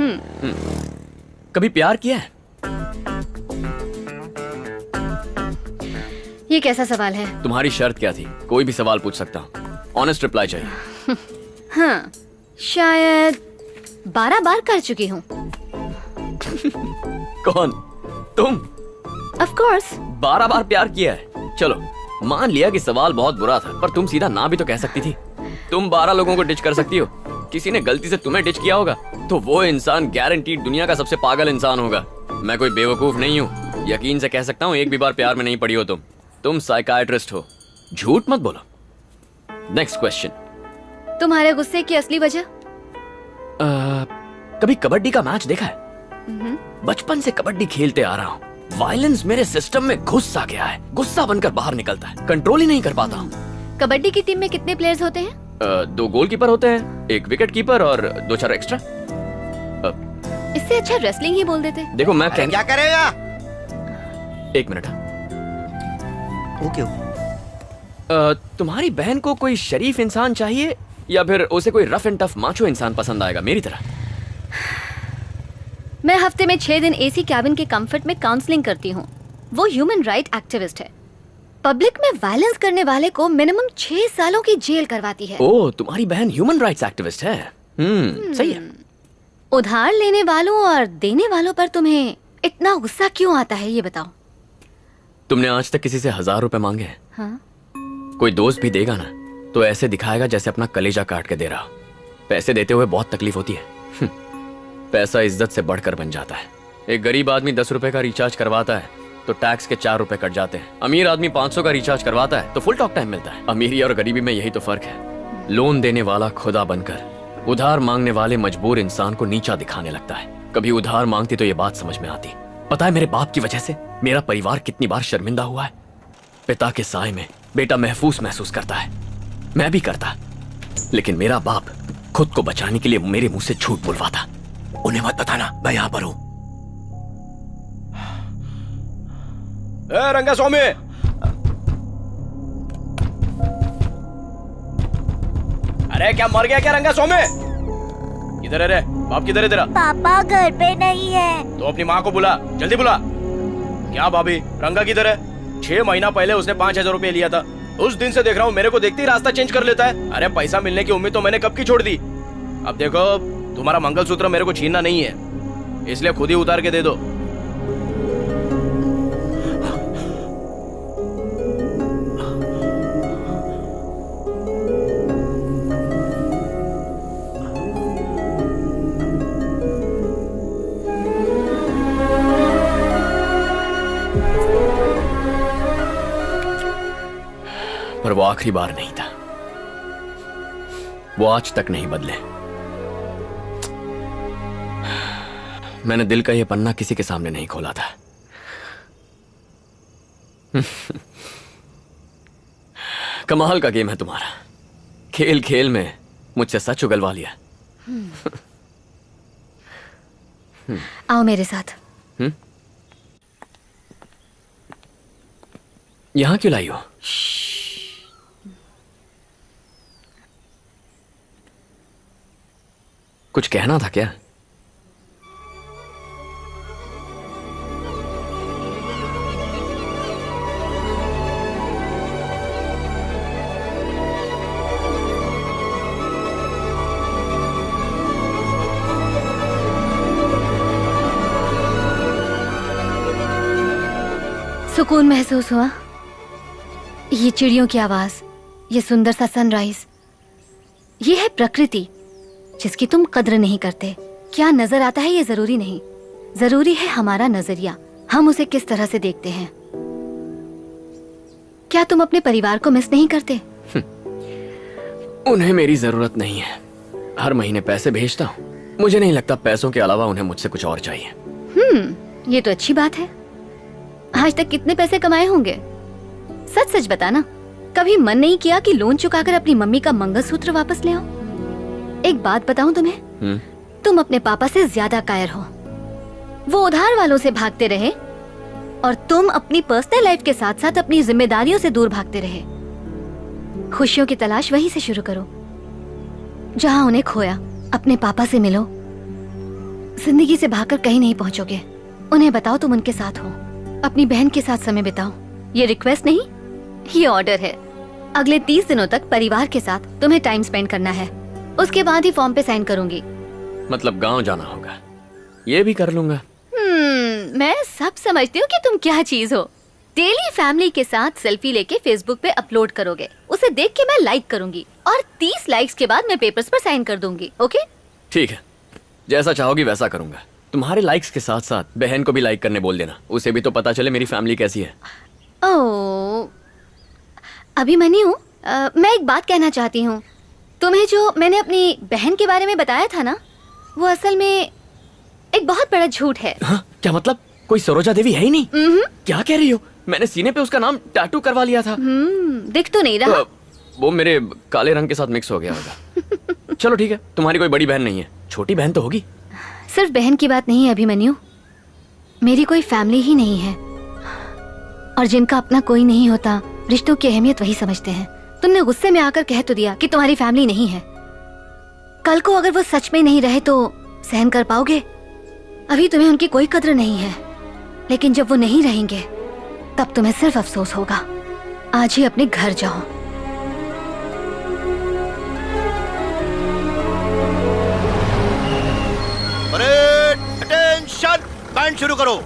कभी प्यार किया है? ये कैसा सवाल है? तुम्हारी शर्त क्या थी? कोई भी सवाल पूछ सकता हूँ, ऑनेस्ट रिप्लाई चाहिए। हाँ, शायद 12 बार कर चुकी हूँ। कौन? तुम? Of course. 12 बार प्यार किया है? चलो मान लिया कि सवाल बहुत बुरा था, पर तुम सीधा ना भी तो कह सकती थी। तुम 12 लोगों को डिच कर सकती हो। किसी ने गलती से तुम्हें डिच किया होगा तो वो इंसान गारंटीड दुनिया का सबसे पागल इंसान होगा। मैं कोई बेवकूफ नहीं हूँ, यकीन से कह सकता हूँ एक भी बार प्यार में नहीं पड़ी हो तुम साइकाइट्रिस्ट हो। झूठ मत बोलो। Next question. तुम्हारे गुस्से की असली वजह? कभी कबड्डी का मैच देखा है? बचपन से कबड्डी खेलते आ रहा हूँ। वायलेंस मेरे सिस्टम में घुस सा गया है, गुस्सा बनकर बाहर निकलता है, कंट्रोल ही नहीं कर पाता हूँ। कबड्डी की टीम में कितने प्लेयर्स होते हैं? 2 गोलकीपर होते हैं, 1 विकेट कीपर और 2-4 एक्स्ट्रा। इससे अच्छा रेसलिंग ही बोल देते। देखो मैं क्या करेगा? 1 मिनट। ओके। तुम्हारी बहन को कोई शरीफ इंसान चाहिए या फिर उसे कोई रफ एंड टफ माचो इंसान पसंद आएगा मेरी तरह? मैं हफ्ते में 6 दिन एसी कैबिन के कंफर्ट में काउंसलिंग करती हूँ। वो ह्यूमन राइट एक्टिविस्ट है। पब्लिक में वायलेंस करने वाले को मिनिमम 6 सालों की जेल करवाती है। ओह, तुम्हारी बहन ह्यूमन राइट्स एक्टिविस्ट है। सही है। उधार लेने वालों और देने वालों पर तुम्हें इतना गुस्सा क्यों आता है, ये बताओ। तुमने आज तक किसी से 1000 रुपए मांगे हैं? हाँ? कोई दोस्त भी देगा ना तो ऐसे दिखाएगा जैसे अपना कलेजा काट के दे रहा हो। पैसे देते हुए बहुत तकलीफ होती है। पैसा इज्जत से बढ़कर बन जाता है। एक गरीब आदमी 10 रुपए का रिचार्ज करवाता है तो टैक्स के 4 रुपए कट जाते हैं। अमीर आदमी 500 का रिचार्ज करवाता है तो फुल टॉक टाइम मिलता है। अमीरी और गरीबी में यही तो फर्क है। लोन देने वाला खुदा बनकर उधार मांगने वाले मजबूर इंसान को नीचा दिखाने लगता है। कभी उधार मांगती तो ये बात समझ में आती। पता है मेरे बाप की वजह से मेरा परिवार कितनी बार शर्मिंदा हुआ है। पिता के साए में बेटा महफूज महसूस करता है, मैं भी करता, लेकिन मेरा बाप खुद को बचाने के लिए मेरे मुंह से झूठ बुलवाता। उन्हें मत बताना मैं यहां पर हूं। रंगा स्वामी, अरे क्या मर गया क्या रंगा स्वामी? किधर है रे? बाप किधर है तेरा? पापा घर पे नहीं है। तो अपनी माँ को बुला, जल्दी बुला। क्या भाभी, रंगा किधर है? 6 महीना पहले उसने 5000 रुपए लिया था। उस दिन से देख रहा हूँ मेरे को देखते ही रास्ता चेंज कर लेता है। अरे पैसा मिलने की उम्मीद तो मैंने कब की छोड़ दी। अब देखो तुम्हारा मंगलसूत्र मेरे को छीनना नहीं है, इसलिए खुद ही उतार के दे दो। पर वो आखिरी बार नहीं था। वो आज तक नहीं बदले। मैंने दिल का ये पन्ना किसी के सामने नहीं खोला था। कमाल का गेम है तुम्हारा। खेल खेल में मुझसे सच उगलवा लिया। आओ मेरे साथ। यहां क्यों लाई हो? कुछ कहना था क्या? सुकून महसूस हुआ? ये चिड़ियों की आवाज, ये सुंदर सा सनराइज, ये है प्रकृति जिसकी तुम कद्र नहीं करते। क्या नजर आता है ये जरूरी नहीं, जरूरी है हमारा नजरिया, हम उसे किस तरह से देखते हैं। क्या तुम अपने परिवार को मिस नहीं करते? उन्हें मेरी जरूरत नहीं है। हर महीने पैसे भेजता हूँ। मुझे नहीं लगता पैसों के अलावा उन्हें मुझसे कुछ और चाहिए। ये तो अच्छी बात है। आज तक कितने पैसे कमाए होंगे? सच सच बताना, कभी मन नहीं किया कि लोन चुकाकर अपनी मम्मी का मंगलसूत्र वापस ले आओ? एक बात बताऊं तुम्हें, तुम अपने पापा से ज्यादा कायर हो। वो उधार वालों से भागते रहे और तुम अपनी पर्सनल लाइफ के साथ साथ अपनी जिम्मेदारियों से दूर भागते रहे। खुशियों की तलाश वहीं से शुरू करो जहां उन्हें खोया। अपने पापा से मिलो, जिंदगी से भागकर कहीं नहीं पहुंचोगे। उन्हें बताओ तुम उनके साथ हो, अपनी बहन के साथ समय बिताओ। ये रिक्वेस्ट नहीं, ये ऑर्डर है। अगले 30 दिनों तक परिवार के साथ तुम्हें टाइम स्पेंड करना है। उसके बाद ही फॉर्म पे साइन करूंगी। मतलब गांव जाना होगा, ये भी कर लूंगा। मैं सब समझती हूँ कि तुम क्या चीज हो। डेली फैमिली के साथ सेल्फी लेके फेसबुक पे अपलोड करोगे, उसे देख के मैं लाइक करूंगी और 30 लाइक्स के बाद मैं पेपर्स पर साइन कर दूंगी। ओके? ठीक है, जैसा चाहोगी वैसा करूंगा। तुम्हारे लाइक्स के साथ साथ बहन को भी लाइक करने बोल देना, उसे भी तो पता चले मेरी फैमिली कैसी है। ओह, अभिमन्यु, मैं एक बात कहना चाहती हूँ। तुम्हें जो मैंने अपनी बहन के बारे में बताया था ना, वो असल में एक बहुत बड़ा झूठ है। हाँ? क्या मतलब? कोई सरोजा देवी है ही नहीं? क्या कह रही हो? मैंने सीने पे उसका नाम टैटू करवा लिया था। दिख तो नहीं रहा। वो मेरे काले रंग के साथ मिक्स हो गया होगा। चलो ठीक है, तुम्हारी कोई बड़ी बहन नहीं है, छोटी बहन तो होगी। सिर्फ बहन की बात नहीं है अभिमन्यु, मेरी कोई फैमिली ही नहीं है। और जिनका अपना कोई नहीं होता, रिश्तों की अहमियत वही समझते हैं। तुमने गुस्से में आकर कह तो दिया कि तुम्हारी फैमिली नहीं है। कल को अगर वो सच में नहीं रहे तो सहन कर पाओगे? अभी तुम्हें उनकी कोई कद्र नहीं है, लेकिन जब वो नहीं रहेंगे तब तुम्हें सिर्फ अफसोस होगा। आज ही अपने घर जाओ। अटेंशन, बैंड शुरू करो।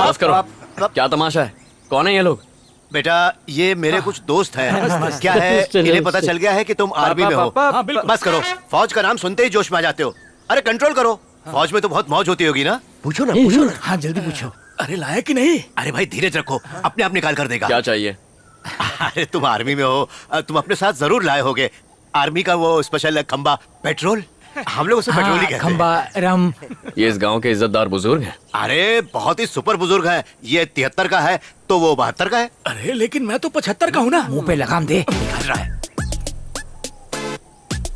बस करो, क्या तमाशा है? कौन है ये लोग? बेटा, ये मेरे कुछ दोस्त हैं। क्या है, इन्हें पता चल गया है कि तुम आर्मी में हो। बस करो, फौज का नाम सुनते ही जोश में आ जाते हो। अरे कंट्रोल करो, फौज में तो बहुत मौज होती होगी ना। पूछो ना, पूछो ना। हाँ जल्दी पूछो। अरे लाया कि नहीं? अरे भाई धीरज रखो, अपने आप निकाल कर देगा। क्या चाहिए? अरे तुम आर्मी में हो, तुम अपने साथ जरूर लाए होगे आर्मी का वो स्पेशल खंबा पेट्रोल। हम लोग उसे पेट्रोल ही कहते हैं। खंबा रम। ये इस गांव के इज्जतदार बुजुर्ग हैं। अरे बहुत ही सुपर बुजुर्ग है। ये 73 का है तो वो 72 का है। अरे लेकिन मैं तो 75 का हूँ ना। मुंह पे लगाम दे। निकाल रहा है।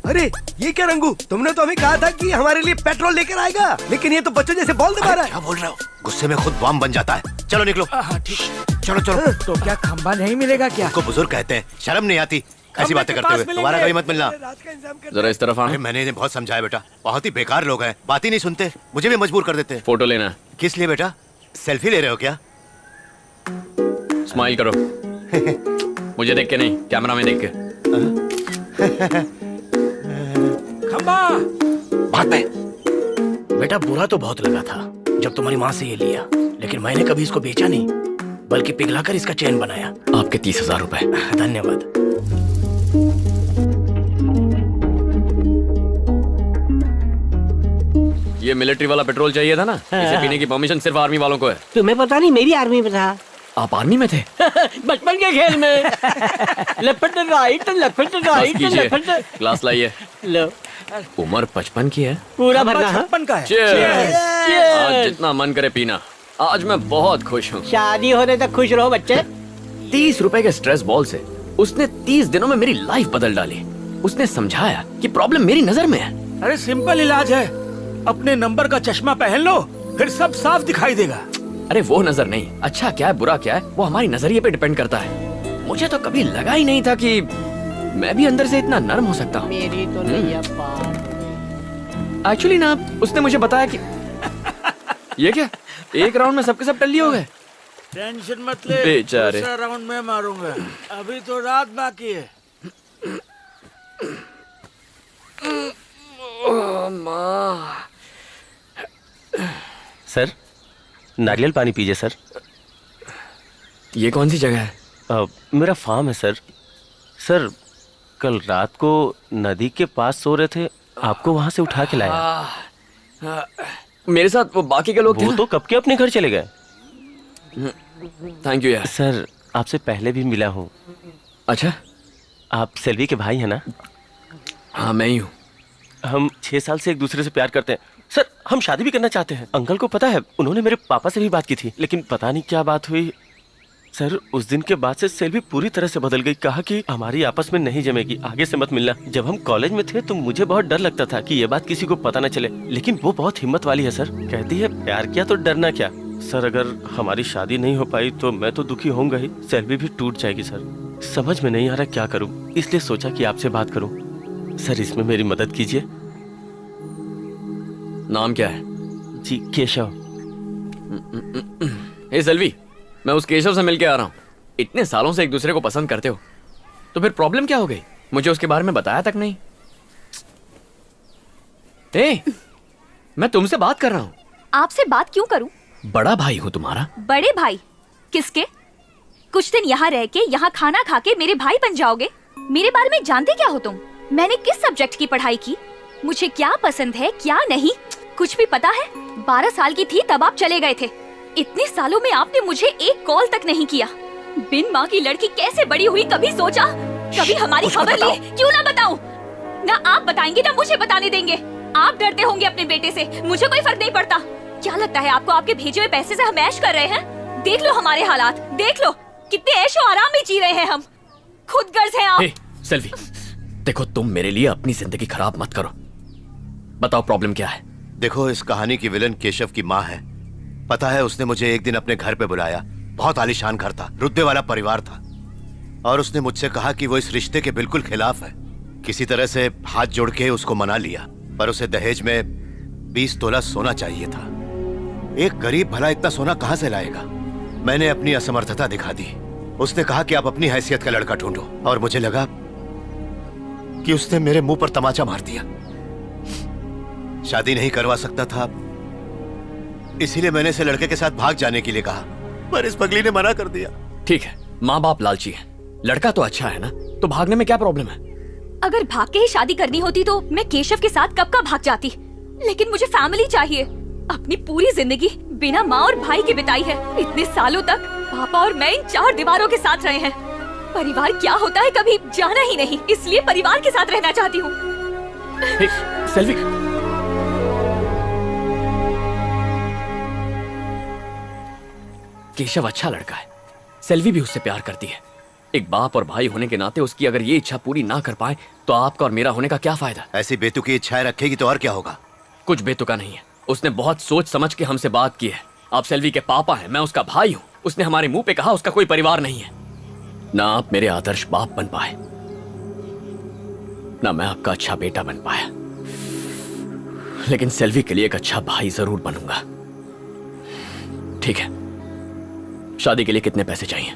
अरे ये क्या रंगू, तुमने तो हमें कहा था कि हमारे लिए पेट्रोल लेकर आएगा, लेकिन ये तो बच्चों जैसे बॉल दबा रहा है। क्या बोल रहे हो? गुस्से में खुद बम बन जाता है। चलो निकलो। हाँ ठीक। चलो चलो। तो क्या खंबा नहीं मिलेगा क्या? उसको बुजुर्ग कहते हैं, शर्म नहीं आती ऐसी बातें करते हुए। दोबारा कभी मत मिलना। जरा इस तरफ अरे आना। मैंने इन्हें बहुत समझाया बेटा, बहुत ही बेकार लोग हैं, बात ही नहीं सुनते, मुझे भी मजबूर कर देते हैं। फोटो लेना है। किस लिए बेटा? सेल्फी ले रहे हो क्या? स्माइल करो। मुझे देख के नहीं, कैमरा में देख के। खंबा। बात में बेटा बुरा तो बहुत लगा था जब तुम्हारी माँ से ये लिया, लेकिन मैंने कभी इसको बेचा नहीं, बल्कि पिघलाकर इसका चेन बनाया। आपके 30,000 रुपए। धन्यवाद। ये मिलिट्री वाला पेट्रोल चाहिए था ना? इसे पीने की परमिशन सिर्फ आर्मी वालों को है। तुम्हें पता नहीं, मेरी आर्मी में था। आप आर्मी में थे? बचपन के खेल में। लेफ्ट राइट, लेफ्ट राइट, कीजिए, लेफ्ट। ग्लास लाइए। लो, उम्र 55 की है। पूरा भरना है। 56 का है। Cheers! आज जितना मन करे पीना। आज मैं बहुत खुश हूँ। शादी होने तक खुश रहो बच्चे। 30 रुपए के स्ट्रेस बॉल से उसने 30 दिनों में मेरी लाइफ बदल डाली। उसने समझाया कि प्रॉब्लम मेरी नजर में है। अरे सिंपल इलाज है, अपने नंबर का चश्मा पहन लो, फिर सब साफ दिखाई देगा। अरे वो नजर नहीं, अच्छा क्या है बुरा क्या है वो हमारी नजरिए पे डिपेंड करता है। मुझे तो कभी लगा ही नहीं था कि मैं भी अंदर से इतना नर्म हो सकता हूँ। मेरी तो नैया पार हो गई। एक्चुअली ना उसने मुझे बताया कि ये क्या, एक राउंड में सबके सब टल्ली हो गए। टेंशन मत ले, बेचारे। दूसरा राउंड में मारूंगा, अभी तो रात बाकी है। सर नारियल पानी पीजिए सर। ये कौन सी जगह है? मेरा फार्म है सर। सर कल रात को नदी के पास सो रहे थे, आपको वहां से उठा के लाया। मेरे साथ वो बाकी के लोग थे वो ना? तो कब के अपने घर चले गए। थैंक यू यार। सर आपसे पहले भी मिला हूँ। अच्छा, आप सेल्वी के भाई हैं ना? हाँ मैं ही हूँ। हम 6 साल से एक दूसरे से प्यार करते हैं सर। हम शादी भी करना चाहते हैं। अंकल को पता है, उन्होंने मेरे पापा से भी बात की थी, लेकिन पता नहीं क्या बात हुई सर। उस दिन के बाद से सेल्वी पूरी तरह से बदल गई। कहा कि हमारी आपस में नहीं जमेगी, आगे से मत मिलना। जब हम कॉलेज में थे तो मुझे बहुत डर लगता था कि ये बात किसी को पता न चले, लेकिन वो बहुत हिम्मत वाली है सर। कहती है प्यार किया तो डरना क्या। सर अगर हमारी शादी नहीं हो पाई तो मैं तो दुखी होऊंगा ही, सेल्वी भी टूट जाएगी सर। समझ में नहीं आ रहा क्या करूं, इसलिए सोचा कि आपसे बात करूं। सर इसमें मेरी मदद कीजिए। नाम क्या है? जी केशव। हे सेल्वी, मैं उस केशव से मिलके आ रहा हूँ। इतने सालों से एक दूसरे को पसंद करते हो, तो फिर प्रॉब्लम क्या हो गई? मुझे उसके बारे में बताया तक नहीं। ए, मैं तुमसे बात कर रहा हूँ। आपसे बात क्यों करूं? बड़ा भाई हूँ तुम्हारा। बड़े भाई? किसके? कुछ दिन यहाँ रह के, यहाँ खाना खा के मेरे भाई बन जाओगे? मेरे बारे में जानते क्या हो तुम? मैंने किस सब्जेक्ट की पढ़ाई की, मुझे क्या पसंद है क्या नहीं, कुछ भी पता है? 12 साल की थी तब आप चले गए थे। इतने सालों में आपने मुझे एक कॉल तक नहीं किया। बिन माँ की लड़की कैसे बड़ी हुई, कभी सोचा? कभी हमारी खबर ली? क्यों ना बताऊं? ना आप बताएंगे ना मुझे बताने देंगे। आप डरते होंगे अपने बेटे से, मुझे कोई फर्क नहीं पड़ता। क्या लगता है आपको आपके भेजे हुए पैसे से हम ऐश कर रहे हैं? देख लो हमारे हालात, देख लो कितने ऐशो आराम में जी रहे हैं हम। खुद गर्ज हैं आप। सेल्वी, देखो तुम मेरे लिए अपनी जिंदगी खराब मत करो। बताओ प्रॉब्लम क्या है? देखो, इस कहानी की विलन केशव की माँ है। पता है, उसने मुझे एक दिन अपने घर पे बुलाया। बहुत आलीशान घर था, रुतबे वाला परिवार था, और उसने मुझसे कहा कि वो इस रिश्ते के बिल्कुल खिलाफ है। किसी तरह से हाथ जोड़ के उसको मना लिया, पर उसे दहेज में 20 तोला सोना चाहिए था। एक गरीब भला इतना सोना कहां से लाएगा? मैंने अपनी असमर्थता दिखा दी। उसने कहा कि आप अपनी हैसियत का लड़का ढूंढो, और मुझे लगा कि उसने मेरे मुंह पर तमाचा मार दिया। शादी नहीं करवा सकता था, इसीलिए मैंने इसे लड़के के साथ भाग जाने के लिए कहा, पर इस पगली ने मना कर दिया। ठीक है, माँ बाप लालची है, लड़का तो अच्छा है ना, तो भागने में क्या प्रॉब्लम है? अगर भाग के ही शादी करनी होती तो मैं केशव के साथ कब का भाग जाती, लेकिन मुझे फैमिली चाहिए। अपनी पूरी जिंदगी बिना माँ और भाई के बिताई है। इतने सालों तक पापा और मैं इन 4 दीवारों के साथ रहे हैं। परिवार क्या होता है कभी जाना ही नहीं, इसलिए परिवार के साथ रहना चाहती हूँ। सेल्वी, केशव अच्छा लड़का है, सेल्वी भी उससे प्यार करती है। एक बाप और भाई होने के नाते उसकी अगर ये इच्छा पूरी ना कर पाए तो आपका और मेरा होने का क्या फायदा? ऐसी बेतुकी इच्छाएं रखेगी तो और क्या होगा? कुछ बेतुका नहीं है, उसने बहुत सोच समझ के हमसे बात की है। आप सेल्वी के पापा हैं, मैं उसका भाई हूँ। उसने हमारे मुंह पे कहा उसका कोई परिवार नहीं है। ना आप मेरे आदर्श बाप बन पाए, ना मैं आपका अच्छा बेटा बन पाया, लेकिन सेल्वी के लिए एक अच्छा भाई जरूर बनूंगा। ठीक है, शादी के लिए कितने पैसे चाहिए?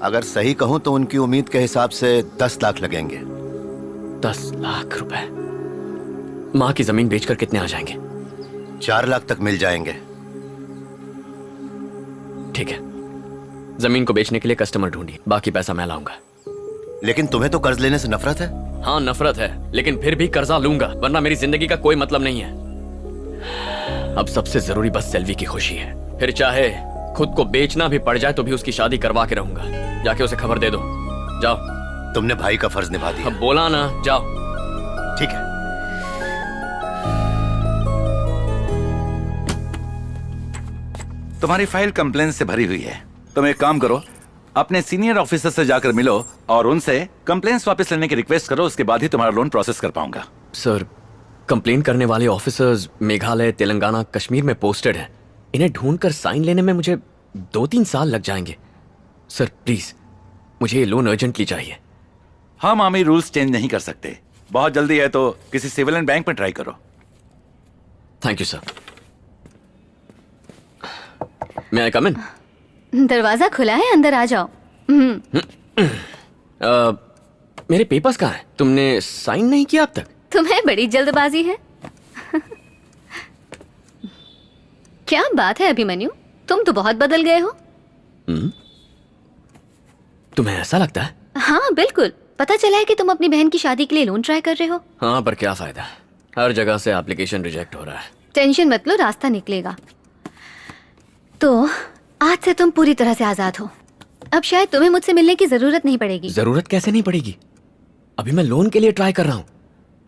अगर सही कहूं तो उनकी उम्मीद के हिसाब से 10 लाख लगेंगे। 10 लाख रुपए? माँ की जमीन बेचकर कितने आ जाएंगे? 4 लाख तक मिल जाएंगे। ठीक है, जमीन को बेचने के लिए कस्टमर ढूंढिए, बाकी पैसा मैं लाऊंगा। लेकिन तुम्हें तो कर्ज लेने से नफरत है। हाँ नफरत है, लेकिन फिर भी कर्जा लूंगा, वरना मेरी जिंदगी का कोई मतलब नहीं है। अब सबसे जरूरी बस सेल्वी की खुशी है। फिर चाहे खुद को बेचना भी पड़ जाए तो भी उसकी शादी करवा के रहूंगा। जाके उसे खबर दे दो। जाओ। तुमने भाई का फर्ज निभा दिया। अब बोला ना, जाओ। ठीक है। तुम्हारी फाइल कंप्लेन से भरी हुई है। तुम एक काम करो, अपने सीनियर ऑफिसर से जाकर मिलो और उनसे कंप्लेंट्स वापस लेने की रिक्वेस्ट करो। उसके बाद ही तुम्हारा लोन प्रोसेस कर पाऊंगा। सर, कंप्लेन करने वाले ऑफिसर्स मेघालय, तेलंगाना, कश्मीर में पोस्टेड हैं। इन्हें ढूंढकर साइन लेने में मुझे 2-3 साल लग जाएंगे। सर प्लीज, मुझे ये लोन अर्जेंटली चाहिए। हम आर्मी रूल्स चेंज नहीं कर सकते। बहुत जल्दी है तो किसी सिविलियन बैंक में ट्राई करो। Thank you sir. मैं आई कम इन? दरवाजा खुला है, अंदर आ जाओ। मेरे पेपर्स कहाँ हैं? तुमने साइन नहीं किया अब तक? तुम्हें बड़ी जल्दबाजी है। क्या बात है अभिमन्यु, तुम तो बहुत बदल गए हो। तुम्हें ऐसा लगता है? हाँ बिल्कुल, पता चला है कि तुम अपनी बहन की शादी के लिए लोन ट्राई कर रहे हो। हाँ, पर क्या फायदा, हर जगह से एप्लीकेशन रिजेक्ट हो रहा है। टेंशन मत लो, रास्ता निकलेगा। तो आज से तुम पूरी तरह से आजाद हो। अब शायद तुम्हें मुझसे मिलने की जरूरत नहीं पड़ेगी। जरूरत कैसे नहीं पड़ेगी? अभी मैं लोन के लिए ट्राई कर रहा हूँ।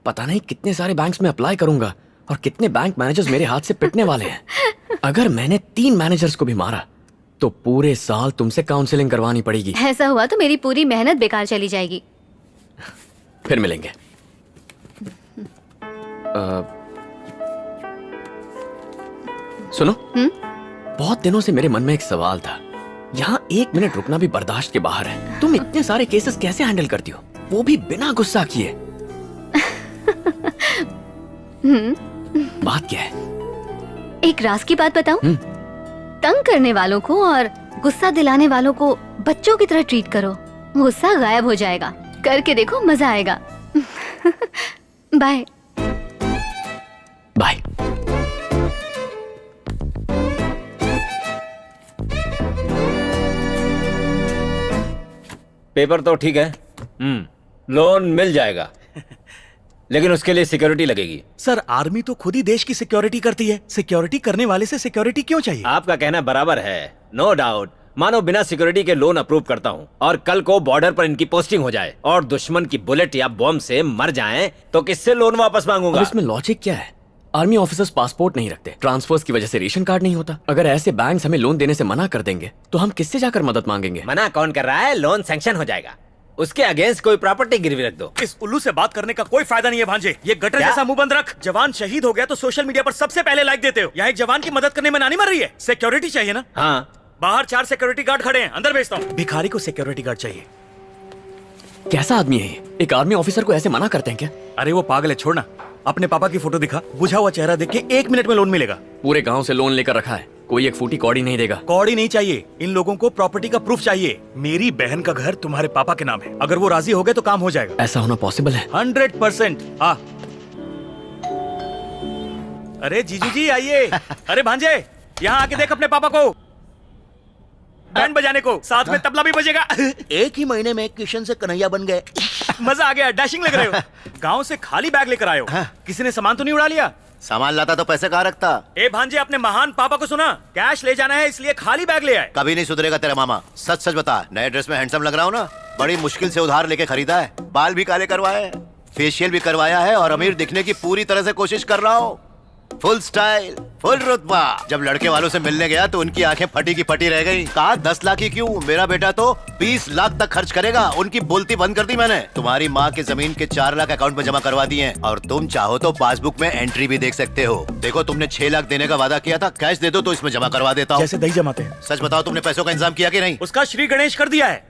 पता नहीं कितने सारे बैंक्स में अप्लाई करूंगा और कितने बैंक मैनेजर्स मेरे हाथ से पिटने वाले हैं। अगर मैंने 3 मैनेजर्स को भी मारा तो पूरे साल तुमसे काउंसलिंग करवानी पड़ेगी। ऐसा हुआ तो मेरी पूरी मेहनत बेकार चली जाएगी। फिर मिलेंगे। सुनो, बहुत दिनों से मेरे मन में एक सवाल था। यहाँ 1 मिनट रुकना भी बर्दाश्त के बाहर है। तुम इतने सारे केसेस कैसे हैंडल करती हो, वो भी बिना गुस्सा किए? बात क्या है? एक राज की बात बताऊं? तंग करने वालों को और गुस्सा दिलाने वालों को बच्चों की तरह ट्रीट करो, गुस्सा गायब हो जाएगा। करके देखो, मजा आएगा। Bye bye. पेपर तो ठीक है, लोन मिल जाएगा, लेकिन उसके लिए सिक्योरिटी लगेगी। सर, आर्मी तो खुद ही देश की सिक्योरिटी करती है, सिक्योरिटी करने वाले से सिक्योरिटी क्यों चाहिए? आपका कहना बराबर है, नो डाउट। मानो बिना सिक्योरिटी के लोन अप्रूव करता हूँ और कल को बॉर्डर पर इनकी पोस्टिंग हो जाए और दुश्मन की बुलेट या बॉम्ब से मर जाएं, तो किससे लोन वापस मांगूंगा? अब इसमें लॉजिक क्या है? आर्मी ऑफिसर्स पासपोर्ट नहीं रखते, ट्रांसफर्स की वजह से रेशन कार्ड नहीं होता। अगर ऐसे बैंक्स हमें लोन देने से मना कर देंगे तो हम किससे जाकर मदद मांगेंगे? मना कौन कर रहा है? लोन सैंक्शन हो जाएगा, उसके अगेंस्ट कोई प्रॉपर्टी गिरवी रख दो। इस उल्लू से बात करने का कोई फायदा नहीं है भांजे, ये गटर क्या? जैसा मुंह बंद रख। जवान शहीद हो गया तो सोशल मीडिया पर सबसे पहले लाइक देते हो, यहाँ एक जवान की मदद करने में नानी मर रही है। सिक्योरिटी चाहिए ना? हाँ, बाहर 4 सिक्योरिटी गार्ड खड़े हैं, अंदर भेजता हूँ। भिखारी को सिक्योरिटी गार्ड चाहिए। कैसा आदमी है ये? एक आर्मी ऑफिसर को ऐसे मना करते हैं क्या? अरे वो पागल है, छोड़ना। अपने पापा की फोटो दिखा, बुझा हुआ चेहरा देख के 1 मिनट में लोन मिलेगा। पूरे गांव से लोन लेकर रखा है, कोई एक फूटी कौड़ी नहीं देगा। कौड़ी नहीं चाहिए, इन लोगों को प्रॉपर्टी का प्रूफ चाहिए। मेरी बहन का घर तुम्हारे पापा के नाम है, अगर वो राजी हो गए तो काम हो जाएगा। ऐसा होना पॉसिबल है? 100%। हाँ। अरे जीजू जी आइए। अरे भांजे, यहाँ आके देख अपने पापा को, बैंड बजाने को, साथ में तबला भी बजेगा। एक ही महीने में किशन से कन्हैया बन गए। मजा आ गया, डैशिंग लग रहे हो। गांव से खाली बैग लेकर आए हो, किसी ने सामान तो नहीं उड़ा लिया? सामान लाता तो पैसे कहाँ रखता? ए भांजे, अपने महान पापा को सुना, कैश ले जाना है इसलिए खाली बैग ले आए। कभी नहीं सुधरेगा तेरा मामा। सच सच बता, नए ड्रेस में हैंडसम लग रहा हूँ ना? बड़ी मुश्किल से उधार लेके खरीदा है, बाल भी काले करवाए हैं, फेशियल भी करवाया है और अमीर दिखने की पूरी तरह से कोशिश कर रहा हूँ। फुल स्टाइल, फुल रुतबा। जब लड़के वालों से मिलने गया तो उनकी आंखें फटी की फटी रह गई। कहा 10 लाख ही क्यों, मेरा बेटा तो 20 लाख तक खर्च करेगा। उनकी बोलती बंद कर दी मैंने। तुम्हारी माँ के जमीन के 4 लाख अकाउंट में जमा करवा दिए हैं और तुम चाहो तो पासबुक में एंट्री भी देख सकते हो। देखो, तुमने 6 लाख देने का वादा किया था, कैश दे दो तो इसमें जमा करवा देता हूँ। जैसे दही जमाते हैं। सच बताओ, तुमने पैसों का इंतजाम किया कि नहीं? उसका श्री गणेश कर दिया है।